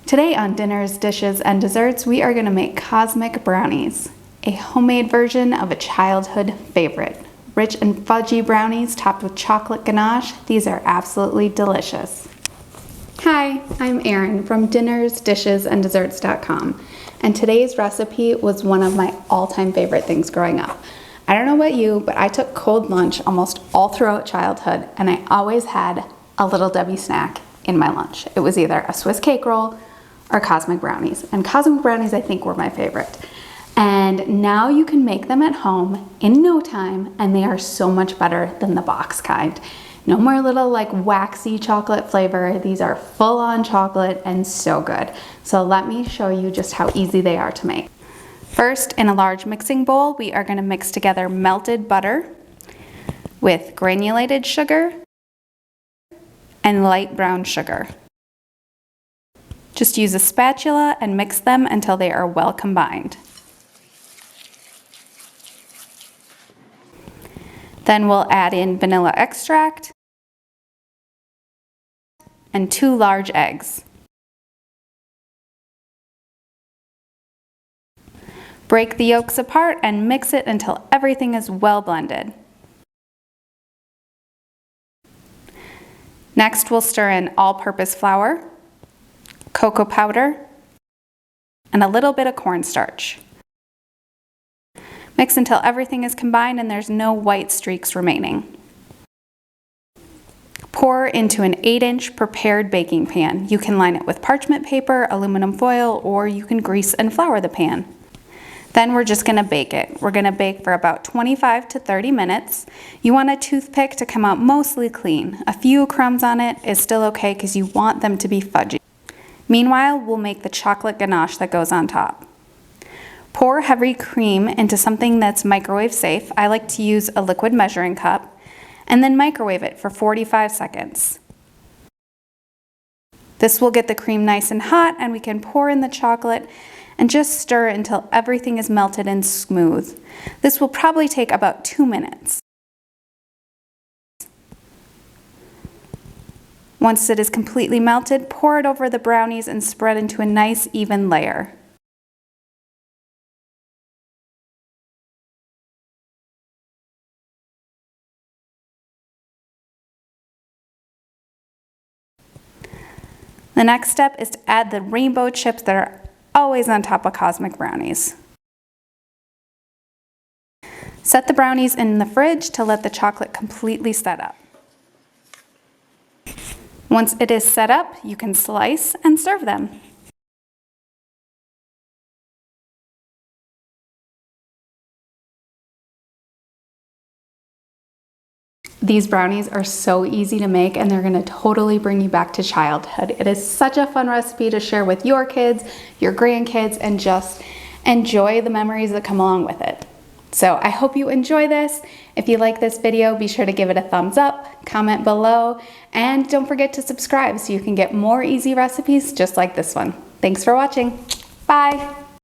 Today on Dinners, Dishes, and Desserts, we are going to make Cosmic Brownies, a homemade version of a childhood favorite. Rich and fudgy brownies topped with chocolate ganache. These are absolutely delicious. Hi, I'm Erin from dinnersdishesanddeserts.com, and today's recipe was one of my all-time favorite things growing up. I don't know about you, but I took cold lunch almost all throughout childhood, and I always had a Little Debbie snack in my lunch. It was either a Swiss cake roll or Cosmic Brownies, and Cosmic Brownies I think were my favorite. And now you can make them at home in no time, and they are so much better than the box kind. No more little like waxy chocolate flavor. These are full-on chocolate and so good. So let me show you just how easy they are to make. First, in a large mixing bowl, we are going to mix together melted butter with granulated sugar and light brown sugar. Just use a spatula and mix them until they are well combined. Then we'll add in vanilla extract and 2 large eggs. Break the yolks apart and mix it until everything is well blended. Next, we'll stir in all-purpose flour, cocoa powder, and a little bit of cornstarch. Mix until everything is combined and there's no white streaks remaining. Pour into an 8-inch prepared baking pan. You can line it with parchment paper, aluminum foil, or you can grease and flour the pan. Then we're just gonna bake it. We're gonna bake for about 25 to 30 minutes. You want a toothpick to come out mostly clean. A few crumbs on it is still okay because you want them to be fudgy. Meanwhile, we'll make the chocolate ganache that goes on top. Pour heavy cream into something that's microwave safe. I like to use a liquid measuring cup, and then microwave it for 45 seconds. This will get the cream nice and hot, and we can pour in the chocolate and just stir until everything is melted and smooth. This will probably take about 2 minutes. Once it is completely melted, pour it over the brownies and spread into a nice even layer. The next step is to add the rainbow chips that are always on top of Cosmic Brownies. Set the brownies in the fridge to let the chocolate completely set up. Once it is set up, you can slice and serve them. These brownies are so easy to make, and they're gonna totally bring you back to childhood. It is such a fun recipe to share with your kids, your grandkids, and just enjoy the memories that come along with it. So I hope you enjoy this. If you like this video, be sure to give it a thumbs up, comment below, and don't forget to subscribe so you can get more easy recipes just like this one. Thanks for watching. Bye.